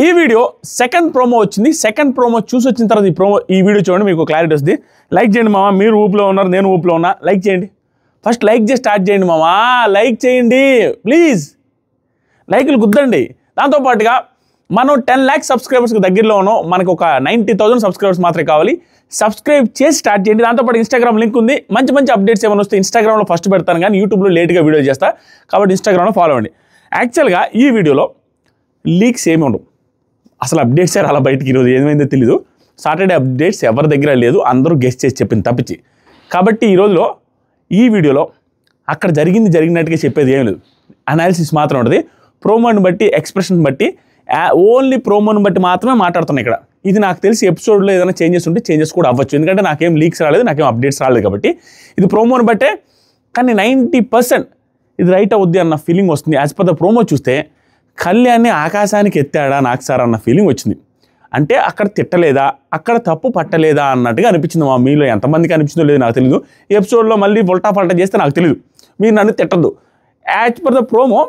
ఈ video second promo వచ్చింది. Second promo చూసి వచ్చిన తర్వాత ఈ వీడియో చూడండి, మీకు క్లారిటీ వస్తుంది. లైక్ చేయండి మామ, మీరు ఊపులో ఉన్నారు, నేను ఊపులో ఉన్నా. లైక్ చేయండి, ఫస్ట్ లైక్ చేసి స్టార్ట్ చేయండి మామ, లైక్ చేయండి ప్లీజ్, లైక్లు గుద్దండి. దాంతోపాటుగా మనం 10 lakhs సబ్స్క్రైబర్స్కి దగ్గరలో ఉన్నాం. మనకు ఒక 90,000 సబ్స్క్రైబర్స్ మాత్రమే కావాలి. సబ్స్క్రైబ్ చేసి స్టార్ట్ చేయండి. దాంతోపాటు ఇన్స్టాగ్రామ్ లింక్ ఉంది. మంచి మంచి అప్డేట్స్ ఏమైనా వస్తే ఇన్స్టాగ్రామ్లో ఫస్ట్ పెడతాను, కానీ యూట్యూబ్లో లేట్గా వీడియో చేస్తా, కాబట్టి ఇన్స్టాగ్రామ్లో ఫాలో అవ్వండి. యాక్చువల్గా ఈ వీడియోలో లీక్స్ ఏమి ఉండవు, అసలు అప్డేట్స్ అలా బయటికి ఈరోజు ఏమైందో తెలీదు. సాటర్డే అప్డేట్స్ ఎవరి దగ్గర లేదు, అందరూ గెస్ట్ చేసి చెప్పింది తప్పించి. కాబట్టి ఈ వీడియోలో అక్కడ జరిగినట్టుగా చెప్పేది ఏం లేదు, అనాలిసిస్ మాత్రం ఉంటుంది. ప్రోమోని బట్టి, ఎక్స్ప్రెషన్ బట్టి, ఓన్లీ ప్రోమోని బట్టి మాత్రమే మాట్లాడుతున్నాను ఇక్కడ. ఇది నాకు తెలిసి ఎపిసోడ్లో ఏదైనా చేంజెస్ ఉంటే చేంజెస్ కూడా అవ్వచ్చు, ఎందుకంటే నాకేం లీక్స్ రాలేదు, నాకేం అప్డేట్స్ రాలేదు. కాబట్టి ఇది ప్రోమోని బట్టే, కానీ 90% ఇది రైట్ అవుద్ది అన్న ఫీలింగ్ వస్తుంది. యాజ్ పర్ ద ప్రోమో చూస్తే కళ్యాణ్ని ఆకాశానికి ఎత్తాడా నాకు సార్ అన్న ఫీలింగ్ వచ్చింది. అంటే అక్కడ తిట్టలేదా, అక్కడ తప్పు పట్టలేదా అన్నట్టుగా అనిపించింది. మా మీలో ఎంతమందికి అనిపించిందో లేదో నాకు తెలియదు. ఈ ఎపిసోడ్లో మళ్ళీ ఉల్టా పల్టా చేస్తే నాకు తెలియదు, మీరు నన్ను తిట్టద్దు. యాజ్ పర్ ద ప్రోమో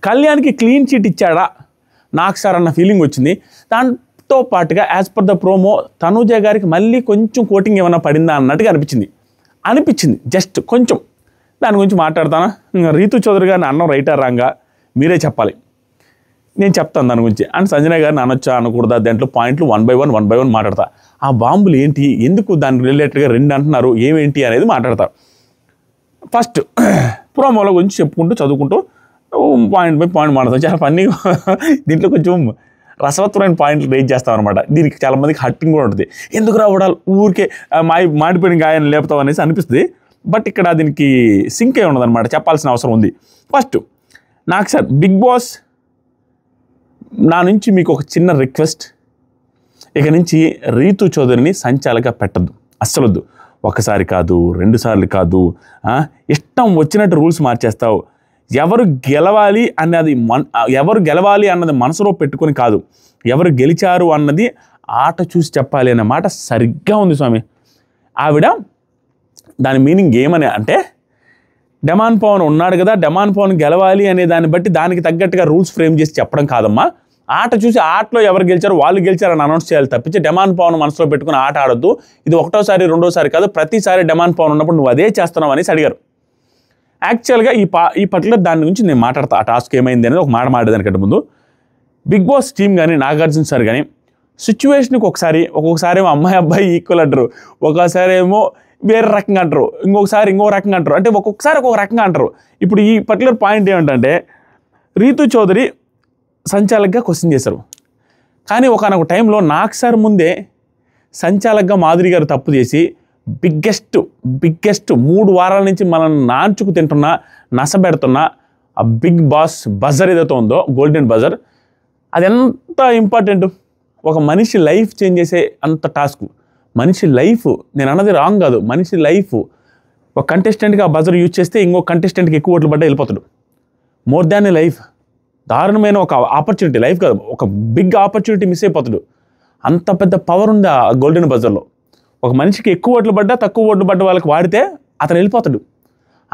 కళ్యాణ్కి క్లీన్ చిట్ ఇచ్చాడా నాకు సార్ అన్న ఫీలింగ్ వచ్చింది. దాంతో పాటుగా as per the promo Tanuja గారికి మళ్ళీ కొంచెం కోటింగ్ ఏమైనా పడిందా అన్నట్టుగా అనిపించింది జస్ట్ కొంచెం. దాని గురించి మాట్లాడతానా? రీతు చౌదరి గారిని అన్నం రైటా రాంగా మీరే చెప్పాలి, నేను చెప్తాను దాని గురించి. అండ్ సంజన గారిని అనొచ్చా అనకూడదా, దాంట్లో పాయింట్లు 1 by 1 మాట్లాడతా. ఆ బాంబులు ఏంటి, ఎందుకు దానికి రిలేటెడ్గా 2 అంటున్నారు, ఏమేంటి అనేది మాట్లాడతా. ఫస్ట్ ప్రోమోల గురించి చెప్పుకుంటూ చదువుకుంటూ పాయింట్ బై పాయింట్ మాట్లాడతాం. చాలా ఫన్నీ, దీంట్లో కొంచెం రసవత్తమైన పాయింట్లు రేజ్ చేస్తాం అనమాట. దీనికి చాలామందికి హట్టింగ్ కూడా ఉంటుంది. ఎందుకు రావడాలు ఊరికే మాడిపోయిన గాయాన్ని లేపుతాం అనేసి అనిపిస్తుంది. బట్ ఇక్కడ దీనికి సింక్ అయి ఉండదన్నమాట, చెప్పాల్సిన అవసరం ఉంది. ఫస్ట్ నాకు సార్ బిగ్ బాస్ నా నుంచి మీకు ఒక చిన్న రిక్వెస్ట్, ఇక నుంచి రీతు చౌదరిని సంచాలక పెట్టద్దు, అస్సలు వద్దు. ఒకసారి కాదు, 2 సార్లు కాదు, ఇష్టం వచ్చినట్టు రూల్స్ మార్చేస్తావు. ఎవరు గెలవాలి అన్నది మనసులో పెట్టుకొని కాదు, ఎవరు గెలిచారు అన్నది ఆట చూసి చెప్పాలి అనే మాట సరిగ్గా ఉంది స్వామి. ఆవిడ దాని మీనింగ్ ఏమని అంటే, డెమాన్ పవన్ ఉన్నాడు కదా, డెమాన్ పవన్ గెలవాలి అనే దాన్ని బట్టి దానికి తగ్గట్టుగా రూల్స్ ఫ్రేమ్ చేసి చెప్పడం కాదమ్మా. ఆట చూసి ఆటలో ఎవరు గెలిచారో వాళ్ళు గెలిచారని అనౌన్స్ చేయాలి తప్పించి డెమాన్ పవన్ మనసులో పెట్టుకుని ఆట ఆడొద్దు. ఇది ఒకటోసారి 2వ కాదు, ప్రతిసారి డెమాన్ పవన్ ఉన్నప్పుడు నువ్వు అదే చేస్తున్నావు అనేసి అడిగారు. యాక్చువల్గా ఈ పర్టికులర్ దాని గురించి నేను మాట్లాడతా. ఆ టాస్క్ ఏమైంది అనేది ఒక మాట మాట్లాడేదానికంటే ముందు, బిగ్ బాస్ టీమ్ కానీ నాగార్జున సార్ కానీ సిచ్యువేషన్కి ఒక్కొక్కసారి ఏమో అమ్మాయి అబ్బాయి ఈక్వల్ అంటారు, ఒకసారి ఏమో వేరే రకంగా అంటారు, ఇంకొకసారి ఇంకో రకంగా అంటారు, అంటే ఒక్కొక్కసారి ఒక్కొక్క రకంగా అంటారు. ఇప్పుడు ఈ పర్టికులర్ పాయింట్ ఏమిటంటే, రీతు చౌదరి సంచాలకుగా క్వశ్చన్ చేశారు, కానీ ఒకనొక టైంలో నాకు సార్ ముందే సంచాలకుగా మాధురి గారు తప్పు చేసి బిగ్గెస్ట్ 3 వారాల నుంచి మనం నాంచుకు తింటున్నా, నసబెడుతున్నా ఆ బిగ్ బాస్ బజర్ ఏదైతే ఉందో, గోల్డెన్ బజర్, అది ఎంత ఇంపార్టెంట్. ఒక మనిషి లైఫ్ చేంజ్ చేసే అంత టాస్క్. మనిషి లైఫ్, నేను అన్నది రాంగ్ కాదు, మనిషి లైఫ్. ఒక కంటెస్టెంట్గా ఆ బజర్ యూజ్ చేస్తే ఇంకో కంటెస్టెంట్కి ఎక్కువ ఓట్లు పడ్డా వెళ్ళిపోతాడు. మోర్ దాన్ ఏ లైఫ్, దారుణమైన ఒక ఆపర్చునిటీ, లైఫ్ కాదు, ఒక బిగ్ ఆపర్చునిటీ మిస్ అయిపోతాడు. అంత పెద్ద పవర్ ఉంది ఆ గోల్డెన్ బజర్లో. ఒక మనిషికి ఎక్కువ ఓట్లు పడ్డా, తక్కువ ఓట్లు పడ్డ వాళ్ళకి వాడితే అతను వెళ్ళిపోతాడు.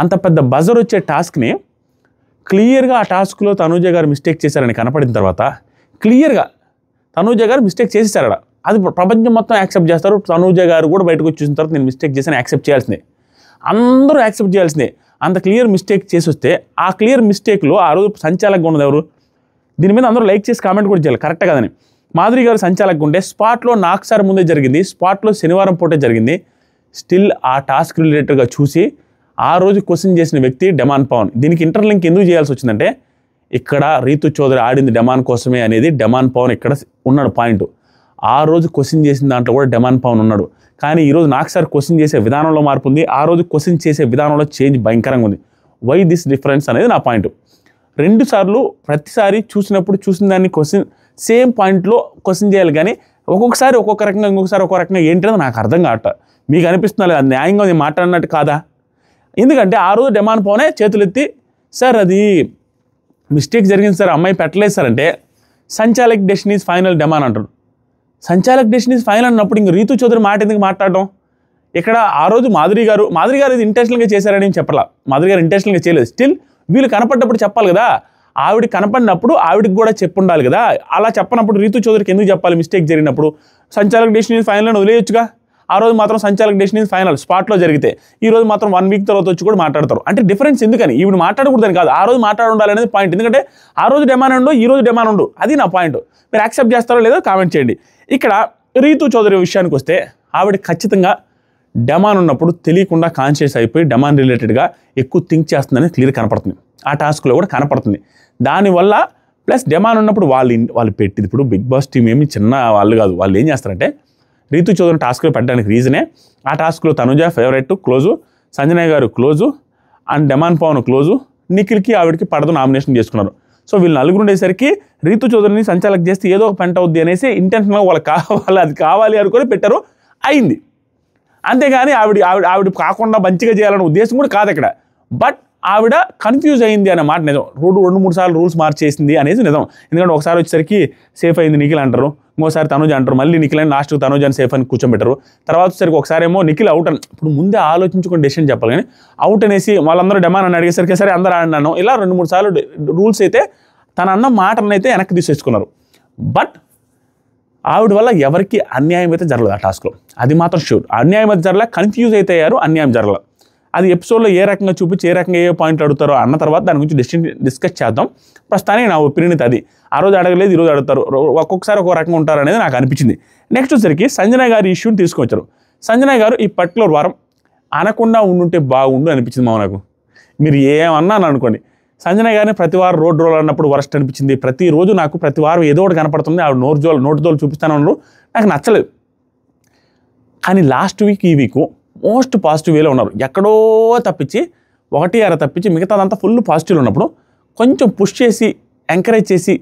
అంత పెద్ద బజర్ వచ్చే టాస్క్ని క్లియర్గా ఆ టాస్క్లో తనూజ గారు మిస్టేక్ చేశారని కనపడిన తర్వాత క్లియర్గా తనూజ గారు మిస్టేక్ చేసేసారట. అది ప్రపంచం మొత్తం యాక్సెప్ట్ చేస్తారు. తనూజ గారు కూడా బయటకు వచ్చి చూసిన తర్వాత నేను మిస్టేక్ చేశాను యాక్సెప్ట్ చేయాల్సిందే, అందరూ యాక్సెప్ట్ చేయాల్సిందే. అంత క్లియర్ మిస్టేక్ చేసి వస్తే ఆ క్లియర్ మిస్టేక్లో ఆ రోజు సంచాలకుగా ఉన్నది ఎవరు? దీని మీద అందరూ లైక్ చేసి కామెంట్ కూడా చేయాలి, కరెక్ట్ కదని. మాధురి గారు సంచాలకుగా ఉంటే స్పాట్లో నాకు సార్ ముందే జరిగింది, స్పాట్లో శనివారం పూటే జరిగింది. స్టిల్ ఆ టాస్క్ రిలేటెడ్గా చూసి ఆ రోజు క్వశ్చన్ చేసిన వ్యక్తి డెమాన్ పవన్. దీనికి ఇంటర్లింక్ ఎందుకు చేయాల్సి వచ్చిందంటే, ఇక్కడ రీతు చౌదరి ఆడింది డెమాన్ కోసమే అనేది డెమాన్ పవన్ ఇక్కడ ఉన్నాడు పాయింట్. ఆ రోజు క్వశ్చన్ చేసిన దాంట్లో కూడా డెమాన్ పవన్ ఉన్నాడు. కానీ ఈరోజు నాకు సార్ క్వశ్చన్ చేసే విధానంలో మార్పు ఉంది, ఆ రోజు క్వశ్చన్ చేసే విధానంలో చేంజ్ భయంకరంగా ఉంది. వై దిస్ డిఫరెన్స్ అనేది నా పాయింట్. 2 సార్లు ప్రతిసారి చూసిన దాన్ని క్వశ్చన్ సేమ్ పాయింట్లో క్వశ్చన్ చేయాలి, కానీ ఒక్కొక్కసారి ఒక్కొక్క రకంగా, ఇంకొకసారి ఒక్కొక్క రకంగా ఏంటనేది నాకు అర్థం కావట. మీకు అనిపిస్తున్నా లేదు అది న్యాయంగా నేను మాట్లాడినట్టు కాదా? ఎందుకంటే ఆ రోజు డెమాన్ పవనే చేతులెత్తి, సార్ అది మిస్టేక్ జరిగింది సార్, అమ్మాయి పెట్టలేదు సార్ అంటే, సంచాలక్ డెస్టినీస్ ఫైనల్ డెమాన్ అంటారు. సంచాలక్ డెస్టినీస్ ఫైనల్ అన్నప్పుడు ఇంక రీతు చౌదరి మాట ఎందుకు మాట్లాడడం? ఇక్కడ ఆ రోజు మాధురి గారు ఇది ఇంటెన్షనల్గా చేశారని చెప్పాల, మాధురి గారు ఇంటెన్షనల్గా చేయలేదు. స్టిల్ వీళ్ళు కనపడ్డప్పుడు చెప్పాలి కదా. ఆవిడ కనపడినప్పుడు ఆవిడకి కూడా చెప్పుండాలి కదా. అలా చెప్పనప్పుడు రీతు చౌదరికి ఎందుకు చెప్పాలి మిస్టేక్ జరిగినప్పుడు? సంచాలక్ డెసిషన్ ఇస్ ఫైనల్ అని వదిలేయొచ్చుగా. ఆ రోజు మాత్రం సంచాలక్ డెసిషన్ ఇస్ ఫైనల్ స్పాట్లో జరిగితే, ఈ రోజు మాత్రం 1 వీక్ తర్వాత వచ్చి కూడా మాట్లాడతారు. అంటే డిఫరెన్స్ ఎందుకని? ఈవిడ మాట్లాడకూడదని కాదు, ఆ రోజు మాట్లాడి ఉండాలి అనేది పాయింట్. ఎందుకంటే ఆ రోజు డిమాండ్ ఉండు, ఈ రోజు డిమాండ్ ఉండు, అది నా పాయింట్. మీరు యాక్సెప్ట్ చేస్తారో లేదో కామెంట్ చేయండి. ఇక్కడ రీతు చౌదరి విషయానికి వస్తే ఆవిడ ఖచ్చితంగా డెమాన్ ఉన్నప్పుడు తెలియకుండా కాన్షియస్ అయిపోయి డెమాన్ రిలేటెడ్గా ఎక్కువ థింక్ చేస్తుందని క్లియర్ కనపడుతుంది. ఆ టాస్క్లో కూడా కనపడుతుంది. దానివల్ల ప్లస్ డెమాన్ ఉన్నప్పుడు వాళ్ళు పెట్టింది, ఇప్పుడు బిగ్ బాస్ టీం ఏమి చిన్న వాళ్ళు కాదు. వాళ్ళు ఏం చేస్తారంటే రీతు చౌదరి టాస్క్లో పెట్టడానికి రీజనే ఆ టాస్క్లో తనుజ ఫేవరెట్ క్లోజు, సంజనయ్య గారు close, and demon Pavan close, నిఖిల్కి ఆవిడకి పడదు నామినేషన్ చేసుకున్నారు. సో వీళ్ళు నలుగురు ఉండేసరికి రీతు చౌదరిని సంచాలక్ చేస్తే ఏదో ఒక పెంట అవుద్ది అనేసి ఇంటెన్షన్గా వాళ్ళకి కావాలి, అది కావాలి అనుకొని పెట్టారు, అయింది. అంతేగాని ఆవిడ కాకుండా మంచిగా చేయాలనే ఉద్దేశం కూడా కాదు ఇక్కడ. బట్ ఆవిడ కన్ఫ్యూజ్ అయింది అనే మాట నిజం. 2-3 సార్లు రూల్స్ మార్చేసింది అనేది నిజం. ఎందుకంటే ఒకసారి వచ్చేసరికి సేఫ్ అయింది నిఖిల్ అంటారు, ఇంకోసారి తనుజ అంటారు, మళ్ళీ నిఖిల్ అని లాస్ట్కి తనుజ అని సేఫ్ అని కూర్చోబెట్టరు. తర్వాత వచ్చేసరికి ఒకసారి ఏమో నిఖిల్ అవుట్ అని, ఇప్పుడు ముందే ఆలోచించుకొని డెసిషన్ చెప్పాలి. కానీ అవుట్ అనేసి వాళ్ళందరూ డిమాండ్ అని అడిగేసరికి సరే అందరూ ఆడినాను, ఇలా 2-3 సార్లు రూల్స్ అయితే తన అన్న మాటనైతే వెనక్కి తీసేసుకున్నారు. బట్ ఆవిడ వల్ల ఎవరికి అన్యాయం అయితే జరగలేదు ఆ టాస్క్లో, అది మాత్రం షూర్. అన్యాయం అయితే జరగలే, కన్ఫ్యూజ్ అయితే అయ్యారు, అన్యాయం జరగలేదు. అది ఎపిసోడ్లో ఏ రకంగా చూపించి ఏ రకంగా ఏ పాయింట్లు అడుగుతారో అన్న తర్వాత దాని గురించి డిస్కస్ చేద్దాం. ప్రస్తుతానికి నా ఒపీనియన్ అది. ఆ రోజు అడగలేదు, ఈరోజు అడుగుతారు, ఒక్కొక్కసారి ఒక రకంగా ఉంటారు అనేది నాకు అనిపించింది. నెక్స్ట్ వచ్చేసరికి సంజనయ్య గారి ఇష్యూని తీసుకొచ్చారు. సంజనయ్య గారు ఈ పర్టికులర్ వారం అనకుండా ఉండుంటే బాగుండు అనిపించింది మా నాకు. మీరు ఏమన్నాను అనుకోండి, సంజనయ్య గారిని ప్రతి వారం రోడ్ రోల్ అన్నప్పుడు వరస్ట్ అనిపించింది. ప్రతిరోజు నాకు ప్రతి వారం ఏదో ఒకటి కనపడుతుంది, ఆవిడ నోటుదోలు చూపిస్తాను, నాకు నచ్చలేదు. కానీ లాస్ట్ వీక్ ఈ వీక్ మోస్ట్ పాజిటివ్ వేలో ఉన్నారు. ఎక్కడో తప్పించి 1-6 తప్పించి మిగతాదంతా ఫుల్ పాజిటివ్ ఉన్నప్పుడు కొంచెం పుష్ చేసి ఎంకరేజ్ చేసి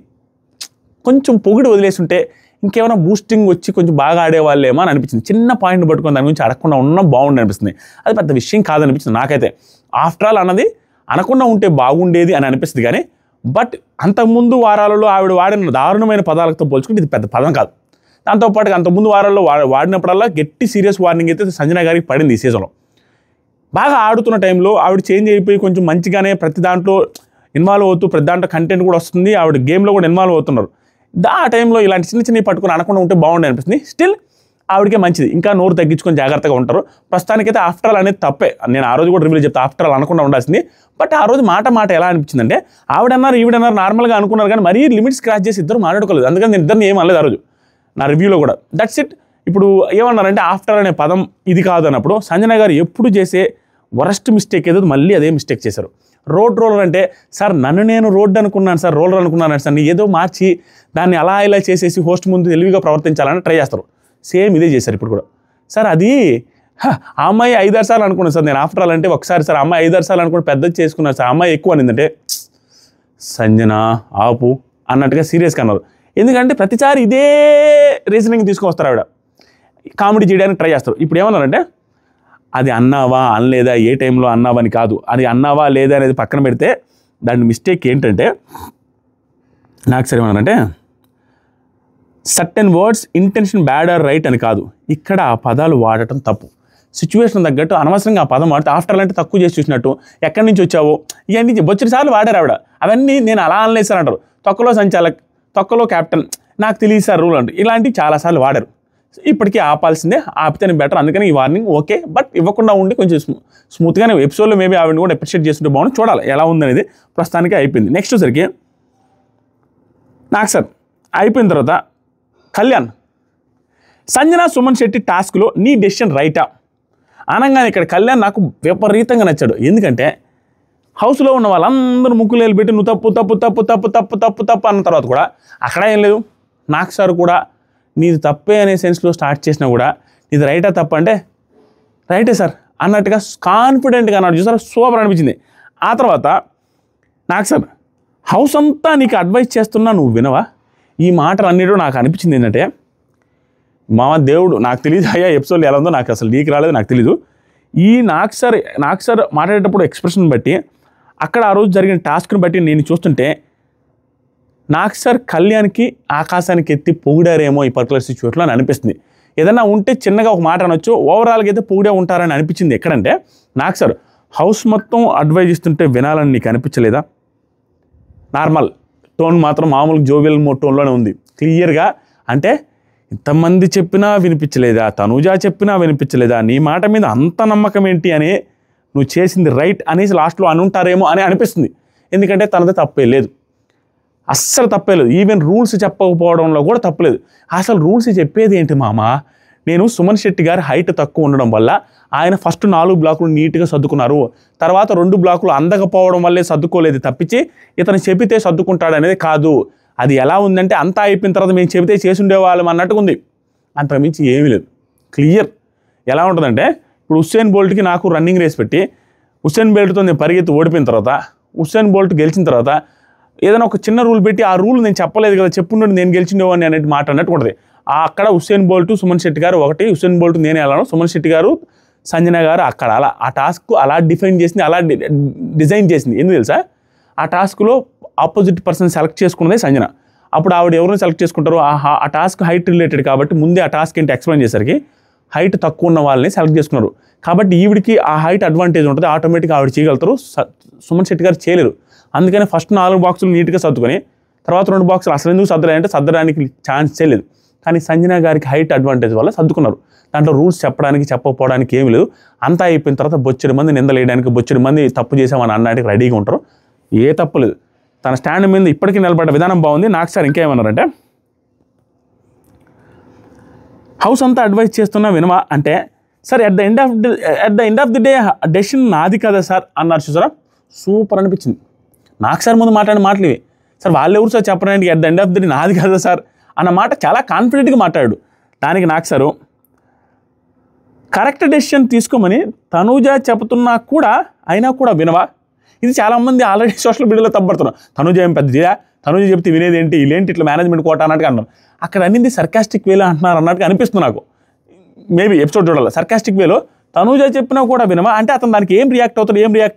కొంచెం పొగిడి వదిలేసి ఉంటే ఇంకేమైనా బూస్టింగ్ వచ్చి కొంచెం బాగా ఆడేవాళ్ళేమో అని అనిపించింది. చిన్న పాయింట్ పట్టుకొని దాని గురించి అడగకుండా ఉన్నా బాగుండి అనిపిస్తుంది. అది పెద్ద విషయం కాదనిపించింది నాకైతే. ఆఫ్టర్ ఆల్ అన్నది అనకుండా ఉంటే బాగుండేది అని అనిపిస్తుంది. కానీ బట్ అంతకుముందు వారాలలో ఆవిడ వాడిన దారుణమైన పదాలతో పోల్చుకుంటే ఇది పెద్ద పదం కాదు. దాంతోపాటుగా అంతకుముందు వారాల్లో వాడినప్పుడల్లా గట్టి సీరియస్ వార్నింగ్ అయితే సంజనయ్య గారికి పడింది ఈ సీజన్లో. బాగా ఆడుతున్న టైంలో ఆవిడ చేంజ్ అయిపోయి కొంచెం మంచిగానే ప్రతి దాంట్లో ఇన్వాల్వ్ అవుతూ ప్రతి దాంట్లో కంటెంట్ కూడా వస్తుంది, ఆవిడ గేమ్లో కూడా ఇన్వాల్వ్ అవుతున్నారు. ఆ టైంలో ఇలాంటి చిన్న పట్టుకొని అనకుండా ఉంటే బాగుండే అనిపిస్తుంది. స్టిల్ ఆవిడకే మంచిది, ఇంకా నోరు తగ్గించుకొని జాగ్రత్తగా ఉంటారు. ప్రస్తుతానికైతే ఆఫ్టర్ ఆల్ అనేది తప్పే. నేను ఆ రోజు కూడా రివ్యూ చెప్తా, ఆఫ్టర్ ఆల్ అనకుండా ఉండాల్సింది. బట్ ఆ రోజు మాట ఎలా అనిపించిందంటే ఆవిడన్నారు ఈవిడన్నారు నార్మల్గా అనుకున్నారు, కానీ మరీ లిమిట్స్ క్రాస్ చేసి ఇద్దరు మాట్లాడుకోలేదు. అందుకని నేను ఇద్దరిని ఏం అనలేదు ఆ రోజు నా రివ్యూలో కూడా. That's it. ఇప్పుడు ఏమన్నారంటే ఆఫ్టర్ అనే పదం ఇది కాదు అన్నప్పుడు సంజనయ్య గారు ఎప్పుడు చేసే వరస్ట్ మిస్టేక్ ఏదో మళ్ళీ అదే మిస్టేక్ చేశారు. రోడ్ రోలర్ అంటే సార్ నన్ను నేను రోడ్ అనుకున్నాను సార్, రోలర్ అనుకున్నాను సార్, ఏదో మార్చి దాన్ని అలా ఇలా చేసేసి హోస్ట్ ముందు తెలివిగా ప్రవర్తించాలని ట్రై చేస్తారు. సేమ్ ఇదే చేశారు ఇప్పుడు కూడా. సార్ అది ఆ అమ్మాయి 5-6 సార్లు అనుకున్నాను సార్ నేను ఆఫ్టర్ ఆల్ అంటే ఒకసారి సార్ అమ్మాయి 5-6 సార్లు అనుకుని పెద్దది చేసుకున్నారు సార్, అమ్మాయి ఎక్కువ అనిందంటే సంజన ఆపు అన్నట్టుగా సీరియస్గా అన్నారు. ఎందుకంటే ప్రతిసారి ఇదే రీజనింగ్ తీసుకొని వస్తారు, ఆవిడ కామెడీ చేయడానికి ట్రై చేస్తారు. ఇప్పుడు ఏమన్నారంటే అది అన్నావా అనలేదా, ఏ టైంలో అన్నావా అని కాదు, అది అన్నావా లేదా అనేది పక్కన పెడితే దాని మిస్టేక్ ఏంటంటే నాకు సరే ఏమన్నారంటే certain words intention bad or right అని కాదు, ఇక్కడ ఆ పదాలు వాడటం తప్పు. సిచ్యువేషన్ తగ్గట్టు అనవసరంగా ఆ పదం వాడితే ఆఫ్టర్ అంటే తక్కువ చేసి చూసినట్టు ఎక్కడి నుంచి వచ్చావో ఇవన్నీ బొచ్చడి సార్లు వాడారు ఆవిడ. అవన్నీ నేను అలా అనలేదు సార్ అంటారు. తొక్కలో సంచాలక్, తొక్కలో క్యాప్టెన్, నాకు తెలియదు సార్ రూల్ అంటారు. ఇలాంటివి చాలాసార్లు వాడారు. ఇప్పటికీ ఆపాల్సిందే, ఆపితేనే బెటర్. అందుకని ఈ వార్నింగ్ ఓకే, బట్ ఇవ్వకుండా ఉండి కొంచెం స్మూత్గానే ఎపిసోడ్లో మేబీ ఆవిడని కూడా అప్రిషియేట్ చేస్తుంటే బాగుంది. చూడాలి ఎలా ఉందనేది. ప్రస్తుతానికి అయిపోయింది. నెక్స్ట్ వచ్చరికి నాకు సార్ అయిపోయిన తర్వాత కళ్యాణ్ సంజన సుమన్ శెట్టి టాస్క్లో నీ డెసిషన్ రైటా అనగానే ఇక్కడ కళ్యాణ్ నాకు విపరీతంగా నచ్చాడు. ఎందుకంటే హౌస్లో ఉన్న వాళ్ళందరూ ముక్కులు పెట్టి నువ్వు తప్పు తప్పు తప్పు తప్పు తప్పు తప్పు తప్పు అన్న తర్వాత కూడా అక్కడ ఏం లేదు, నాకు సార్ కూడా నీది తప్పే అనే సెన్స్లో స్టార్ట్ చేసినా కూడా నీది రైటా తప్ప అంటే రైటే సార్ అన్నట్టుగా కాన్ఫిడెంట్గా అన్నాడు. చూసారా, సూపర్ అనిపించింది. ఆ తర్వాత నాకు సార్ హౌస్ అంతా నీకు అడ్వైస్ చేస్తున్నా నువ్వు వినవా, ఈ మాటలు అన్నిటిలో నాకు అనిపించింది ఏంటంటే మా దేవుడు నాకు తెలియదు అయ్యా ఎపిసోడ్ ఎలా ఉందో నాకు అసలు నీకు రాలేదు నాకు తెలీదు. ఈ నాకు సార్ మాట్లాడేటప్పుడు ఎక్స్ప్రెషన్ బట్టి అక్కడ ఆ రోజు జరిగిన టాస్క్ని బట్టి నేను చూస్తుంటే నాకు సార్ కళ్యాణ్కి ఆకాశానికి ఎత్తి పొగిడారేమో ఈ పర్టికులర్ సిచ్యువేషన్లో అని అనిపిస్తుంది. ఏదైనా ఉంటే చిన్నగా ఒక మాట అనొచ్చు, ఓవరాల్గా అయితే పొగిడే ఉంటారని అనిపించింది. ఎక్కడంటే నాకు సార్ హౌస్ మొత్తం అడ్వైజ్ ఇస్తుంటే వినాలని నీకు అనిపించలేదా, నార్మల్ టోన్ మాత్రం మామూలు జోవియల్ టోన్లోనే ఉంది క్లియర్గా. అంటే ఇంతమంది చెప్పినా వినిపించలేదా, తనూజ చెప్పినా వినిపించలేదా, నీ మాట మీద అంత నమ్మకం ఏంటి అని నువ్వు చేసింది రైట్ అనేసి లాస్ట్లో అనుంటారేమో అని అనిపిస్తుంది. ఎందుకంటే తనది తప్పే లేదు, అస్సలు తప్పే లేదు. ఈవెన్ రూల్స్ చెప్పకపోవడంలో కూడా తప్పలేదు. అసలు రూల్స్ చెప్పేది ఏంటి మామ? నేను సుమన్ శెట్టి గారి హైట్ తక్కువ ఉండడం వల్ల ఆయన ఫస్ట్ 4 బ్లాకులు నీట్గా సర్దుకున్నారు, తర్వాత 2 బ్లాకులు అందకపోవడం వల్లే సర్దుకోలేదు తప్పించి ఇతను చెబితే సర్దుకుంటాడు అనేది కాదు. అది ఎలా ఉందంటే అంతా అయిపోయిన తర్వాత మేము చెబితే చేసి ఉండేవాళ్ళం అన్నట్టుగా ఉంది, అంతకుమించి ఏమీ లేదు. క్లియర్. ఎలా ఉంటుందంటే ఇప్పుడు ఉసేన్ బోల్ట్కి నాకు రన్నింగ్ రేస్ పెట్టి ఉసేన్ బోల్ట్తో నేను పరిగెత్తి ఓడిపోయిన తర్వాత ఉసేన్ బోల్ట్ గెలిచిన తర్వాత ఏదైనా ఒక చిన్న రూల్ పెట్టి ఆ రూల్ నేను చెప్పలేదు కదా, చెప్పుండి నేను గెలిచిండేవాడిని అనేది మాట అన్నట్టు ఉంటుంది. అక్కడ ఉసేన్ బోల్ట్ సుమన్ శెట్టి గారు ఒకటి, ఉసేన్ బోల్ట్ నేనే వెళ్ళాను, సుమన్ శెట్టి గారు సంజన గారు అక్కడ అలా ఆ టాస్క్ అలా డిఫైన్ చేసింది, అలా డిజైన్ చేసింది. ఎందుకు తెలుసా? ఆ టాస్క్లో ఆపోజిట్ పర్సన్ సెలెక్ట్ చేసుకున్నదే సంజన. అప్పుడు ఆవిడ ఎవరిని సెలెక్ట్ చేసుకుంటారో ఆ టాస్క్ హైట్ రిలేటెడ్ కాబట్టి ముందే ఆ టాస్క్ ఏంటి ఎక్స్ప్లెయిన్ చేసరికి హైట్ తక్కువ ఉన్న వాళ్ళని సెలెక్ట్ చేసుకున్నారు. కాబట్టి ఈవిడికి ఆ హైట్ అడ్వాంటేజ్ ఉంటుంది, ఆటోమేటిక్గా ఆవిడ చేయగలుగుతారు, సుమన్ శెట్టి గారు చేయలేరు. అందుకని ఫస్ట్ 4 బాక్సులు నీట్గా సర్దుకొని తర్వాత 2 బాక్సులు అసలు ఎందుకు సర్దలేదంటే సర్దడానికి ఛాన్స్ చేయలేదు. కానీ సంజన గారికి హైట్ అడ్వాంటేజ్ వల్ల సర్దుకున్నారు. దాంట్లో రూల్స్ చెప్పడానికి చెప్పకపోవడానికి ఏమీ లేదు. అంతా అయిపోయిన తర్వాత బొచ్చెడు మంది నిందలేయడానికి, బొచ్చెడు మంది తప్పు చేసామని అన్నడానికి రెడీగా ఉంటారు. ఏ తప్పు లేదు. తన స్టాండ్ మీద ఇప్పటికీ నిలబడ్డ విధానం బాగుంది. నాకు సార్ ఇంకేమన్నారంటే హౌస్ అంతా అడ్వైస్ చేస్తున్నా వినవా అంటే, sir at the end of the day decision నాది కదా సార్ అన్నారు. చూసారా, సూపర్ అనిపించింది. నాకు సార్ ముందు మాట్లాడిన మాటలు ఇవి. సార్ వాళ్ళు ఎవరు సార్ చెప్పడానికి at the end of the day నాది కదా సార్ అన్న మాట చాలా కాన్ఫిడెంట్గా మాట్లాడాడు. దానికి నాకు సారు కరెక్ట్ డెసిషన్ తీసుకోమని తనూజ చెబుతున్నా కూడా అయినా కూడా వినవా. ఇది చాలామంది ఆల్రెడీ సోషల్ మీడియాలో తప్పడుతున్నారు. తనూజ ఏం పెద్దదిగా, తనూజ చెప్తే వినేది ఏంటి, ఇలేంటి ఇట్లా మేనేజ్మెంట్ కోట అన్నట్టుగా అన్నారు. అక్కడ అన్నింది సర్కాస్టిక్ వేలో అంటున్నారు అన్నట్టుగా అనిపిస్తుంది నాకు. మేబీ ఎపిసోడ్ చూడాలి. సర్కాస్టిక్ వేలో తనూజ చెప్పినా కూడా వినవా అంటే అతను దానికి ఏం రియాక్ట్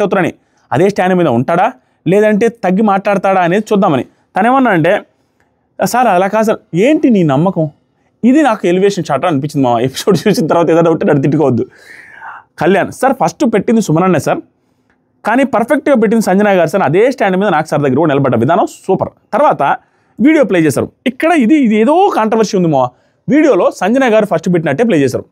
అవుతారని అదే స్టాండ్ మీద ఉంటాడా లేదంటే తగ్గి మాట్లాడతాడా అనేది చూద్దామని. తనేమన్నా అంటే సార్ అలా కాదు సార్, ఏంటి నీ నమ్మకం, ఇది నాకు ఎలివేషన్ షాట్ అనిపించింది మా ఎపిసోడ్ చూసిన తర్వాత. ఏదైనా ఉంటే నన్ను తిట్టుకోవద్దు. కళ్యాణ్ సార్ ఫస్ట్ పెట్టింది సుమనన్నే సార్, కానీ పర్ఫెక్ట్గా పెట్టింది సంజన గారు సార్. అదే స్టాండ్ మీద నాకు సార్ దగ్గర కూడా నిలబడ్డ విధానం సూపర్. తర్వాత వీడియో ప్లే చేశారు. ఇక్కడ ఇది ఏదో కాంట్రవర్సీ ఉంది మా వీడియోలో. సంజన గారు ఫస్ట్ పెట్టినట్టే ప్లే చేశారు.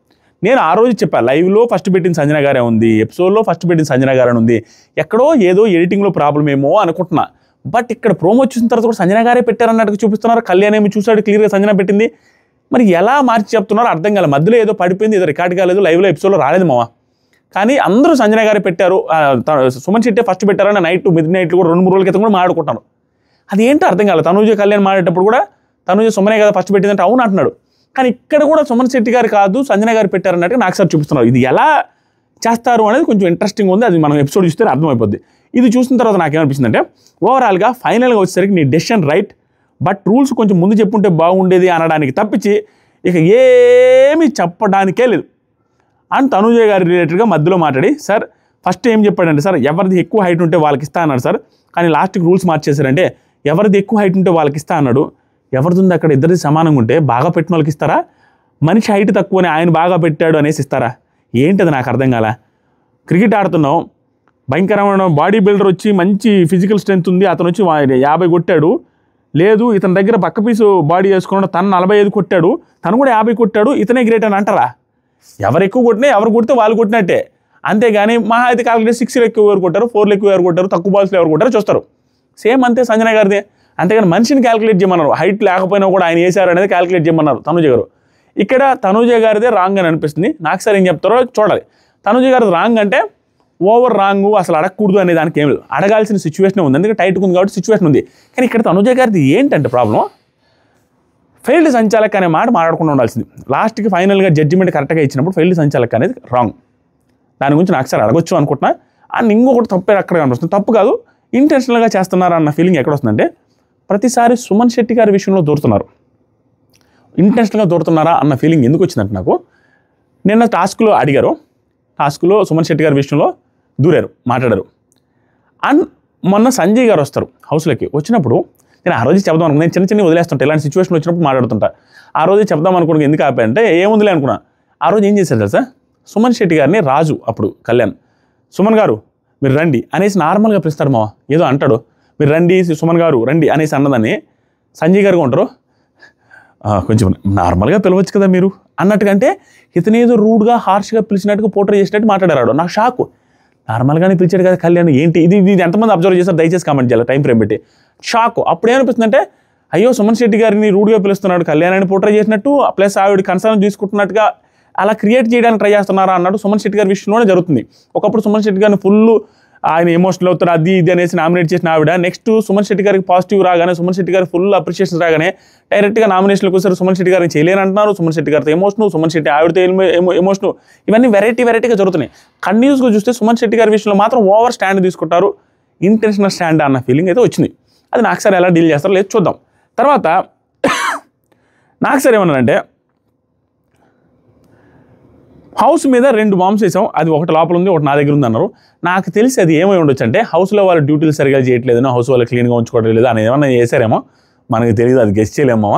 నేను ఆ రోజు చెప్పాను, లైవ్లో ఫస్ట్ పెట్టిన సంజన గారే ఉంది, ఎపిసోడ్లో ఫస్ట్ పెట్టిన సంజన గారే ఉంది, ఎక్కడో ఏదో ఎడిటింగ్లో ప్రాబ్లం ఏమో అనుకుంటున్నా. బట్ ఇక్కడ ప్రోమో చూసిన తర్వాత కూడా సంజన గారే పెట్టారన్నట్టుగా చూపిస్తున్నారు. కళ్యాణ్ ఏమి చూసాడు, క్లియర్గా సంజన పెట్టింది. మరి ఎలా మార్చి చెప్తున్నారో అర్థం కాలేదు. మధ్యలో ఏదో పడిపోయింది, ఏదో రికార్డ్ కాలేదు, లైవ్లో ఎపిసోడ్లో రాలేదు మావా. కానీ అందరూ సంజన గారే పెట్టారు, సుమన్ శెట్టి ఫస్ట్ పెట్టారని నైట్ మిడ్ నైట్లు కూడా 2-3 రోజుల క్రితం కూడా మాట్లాడుకుంటున్నారు. అది ఏంటో అర్థం కాలేదు. తనూజ కళ్యాణ్ మాట్లాడేటప్పుడు కూడా తనూజ సుమనే కదా ఫస్ట్ పెట్టిందంటే అవును అంటున్నాడు. కానీ ఇక్కడ కూడా సుమన్ శెట్టి గారు కాదు సంజన గారు పెట్టారన్నట్టుగా నాకు సార్ చూపిస్తున్నారు. ఇది ఎలా చేస్తారు అనేది కొంచెం ఇంట్రెస్టింగ్ ఉంది. అది మనం ఎపిసోడ్ చూస్తే అర్థమైపోద్ది. ఇది చూసిన తర్వాత నాకేమనిపిస్తుందంటే ఓవరాల్గా ఫైనల్గా వచ్చేసరికి నీ డెసిషన్ రైట్, బట్ రూల్స్ కొంచెం ముందు చెప్పుంటే బాగుండేది అనడానికి తప్పించి ఇక ఏమీ చెప్పడానికే లేదు. అండ్ తనూజ గారి రిలేటెడ్గా మధ్యలో మాట్లాడి సార్ ఫస్ట్ ఏం చెప్పాడంటే సార్ ఎవరిది ఎక్కువ హైట్ ఉంటే వాళ్ళకి ఇస్తా అన్నాడు సార్, కానీ లాస్ట్కి రూల్స్ మార్చేశారంటే ఎవరిది ఎక్కువ హైట్ ఉంటే వాళ్ళకి ఇస్తా అన్నాడు. ఎవరిది ఉంది అక్కడ ఇద్దరిది సమానంగా ఉంటే బాగా పెట్టిన వాళ్ళకి ఇస్తారా, మనిషి హైట్ తక్కువని ఆయన బాగా పెట్టాడు అనేసి ఇస్తారా? ఏంటది నాకు అర్థం కాల. క్రికెట్ ఆడుతున్నాం, భయంకరమైన బాడీ బిల్డర్ వచ్చి మంచి ఫిజికల్ స్ట్రెంత్ ఉంది, అతను వచ్చి 50 కొట్టాడు, లేదు ఇతని దగ్గర పక్క పీసు బాడీ వేసుకున్నాడు, తను 45 కొట్టాడు, తను కూడా 50 కొట్టాడు, ఇతనే గ్రేట్ అని అంటారా? ఎవరు ఎక్కువ కొట్టినా ఎవరు కొడితే వాళ్ళు కొట్టినట్టే. అంతేగాని మహా అయితే కాలిక్యులేట్ 6 ఎక్కువ ఎవరు కొట్టారు, 4 ఎక్కువ ఎవరు కొట్టారు, తక్కువ బాల్స్లో ఎవరు కొట్టారో చూస్తారు. సేమ్ అంతే సంజన గారిదే. అంతేగాని మనిషిని క్యాలిక్యులేట్ చేయమన్నారు, హైట్ లేకపోయినా కూడా ఆయన వేసారు అనేది క్యాలిక్యులేట్ చేయమన్నారు తనూజ గారు. ఇక్కడ తనూజ గారిదే రాంగ్ అని అనిపిస్తుంది. నాకు సార్ ఏం చెప్తారో చూడాలి. తనూజ గారిది రాంగ్ అంటే ఓవర్ రాంగ్, అసలు అడగకూడదు అనే దానికి ఏమి లేదు, అడగాల్సిన సిచ్యువేషన్ ఉంది, ఎందుకంటే టైట్ ఉంది కాబట్టి సిచ్యువేషన్ ఉంది. కానీ ఇక్కడ తనూజ గారిది ఏంటంటే ప్రాబ్లం, ఫెయిల్డ్ సంచాలక్ అనే మాట మాట్లాడకుండా ఉండాల్సింది. లాస్ట్కి ఫైనల్గా జడ్జిమెంట్ కరెక్ట్గా ఇచ్చినప్పుడు ఫెయిల్డ్ సంచాలక్ అనేది రాంగ్. దాని గురించి నాకు సార్ అడగొచ్చు అనుకుంటున్నా. అండ్ ఇంకొకటి తప్పే అక్కడ కనిపిస్తుంది. తప్పు కాదు, ఇంటెన్షనల్గా చేస్తున్నారా అన్న ఫీలింగ్ ఎక్కడ వస్తుందంటే ప్రతిసారి సుమన్ శెట్టి గారి విషయంలో దూరుతున్నారు. ఇంటెన్షనల్గా దూరుతున్నారా అన్న ఫీలింగ్ ఎందుకు వచ్చిందంటే నాకు నిన్న టాస్క్లో అడిగారు, టాస్క్లో సుమన్ శెట్టి గారి విషయంలో దూరారు, మాట్లాడారు. అండ్ మొన్న సంజయ్ గారు వస్తారు హౌస్లోకి, వచ్చినప్పుడు నేను ఆ రోజు చెప్దాం అనుకున్నాను. నేను చిన్న వదిలేస్తుంటా, ఇలాంటి సిచ్యువేషన్ వచ్చినప్పుడు మాట్లాడుతుంటా. ఆ రోజు చెప్దాం అనుకున్నాను, ఎందుకు ఆపాయంటే ఏముందిలే అనుకున్నా. ఆ రోజు ఏం చేశారు తెలుసా, సుమన్ శెట్టి గారిని రాజు అప్పుడు కళ్యాణ్ సుమన్ గారు మీరు రండి అనేసి నార్మల్గా పిలుస్తాడు మావా, ఏదో అంటాడు, మీరు రండి సుమన్ గారు రండి అనేసి అన్నదాన్ని సంజయ్ గారు ఉంటారు, కొంచెం నార్మల్గా పిలవచ్చు కదా మీరు అన్నట్టుకంటే ఇతనేదో రూడ్గా హార్ష్గా పిలిచినట్టుగా పోర్ట్రే చేసినట్టు మాట్లాడారు. నాకు షాకు. నార్మల్గానే పిలిచాడు కదా కళ్యాణ్, ఏంటి ఇది ఎంతమంది అబ్జర్వ్ చేస్తారు దయచేసి కామెంట్ చేయాలి టైం ఫ్రేమ్ పెట్టి. షాకు. అప్పుడు ఏమనిపిస్తుందంటే అయ్యో సుమన్ శెట్టి గారిని రూడ్గా పిలుస్తున్నాడు, కళ్యాణాన్ని పోర్ట్రే చేసినట్టు, ప్లస్ ఆవిడ కన్సర్న్ తీసుకుంటున్నట్టుగా అలా క్రియేట్ చేయడానికి ట్రై చేస్తున్నారా అన్నట్టు సుమన్ శెట్టి గారి విషయంలోనే జరుగుతుంది. ఒకప్పుడు సుమన్ శెట్టి గారిని ఫుల్ ఆయన ఎమోషనల్ అవుతారు అది ఇది అనేసి నామినేట్ చేసిన ఆవిడ నెక్స్ట్ సుమన్ శెట్టి గారికి పాజిటివ్ రాగానే, సుమన్ శెట్టి గారికి ఫుల్ అప్రిషియేషన్ రాగానే డైరెక్ట్గా నామినేషన్లకు వచ్చారు. సుమన్ శెట్టి గారిని చేయలేనంటున్నారు, సుమన్ శెట్టి గారితో ఎమోషనల్, సుమన్ శెట్టి ఆవిడతో ఎమోషనల్, ఇవన్నీ వెరైటీగా జరుగుతున్నాయి. కంటిన్యూస్గా చూస్తే సుమన్ శెట్టి గారి విషయంలో మాత్రం ఓవర్ స్టాండ్ తీసుకుంటారు, ఇంటెన్షనల్ స్టాండ్ అన్న ఫీలింగ్ అయితే వచ్చింది. అది నాకు సార్ ఎలా డీల్ చేస్తారో లేదు చూద్దాం. తర్వాత నాకు సార్ ఏమన్నారంటే హౌస్ మీద 2 బాంబ్స్ వేసాం, అది ఒకటి లోపల ఉంది ఒకటి నా దగ్గర ఉంది అన్నారు. నాకు తెలిసి అది ఏమై ఉండొచ్చు అంటే హౌస్లో వాళ్ళు డ్యూటీలు సరిగా చేయట్లేదనో, హౌస్ వాళ్ళు క్లీన్గా ఉంచుకోవడం లేదు అనేది ఏమన్నా చేశారేమో మనకి తెలియదు, అది గెస్ట్ చేయలేమో.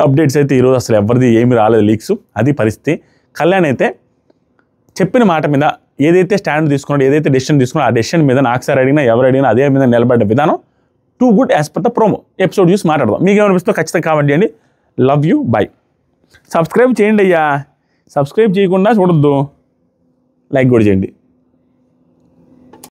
అప్డేట్స్ అయితే ఈరోజు అసలు ఎవరిది ఏమి రాలేదు, లీక్స్, అది పరిస్థితి. కళ్యాణ్ అయితే చెప్పిన మాట మీద ఏదైతే స్టాండ్ తీసుకున్నాడో, ఏదైతే డెసిషన్ తీసుకున్నాడో ఆ డెసిషన్ మీద నాకు సార్ అడిగినా ఎవరు అడిగినా అదే మీద నిలబడ్డ విధానం too good as per the promo. Episode చూసి మాట్లాడదాం. మీకు ఏమనిపిస్తుందో ఖచ్చితంగా కామెంట్ చేయండి. Love you, by. సబ్స్క్రైబ్ చేయండి అయ్యా, సబ్స్క్రైబ్ చేయకుండా చూడొద్దు, లైక్ కూడా చేయండి.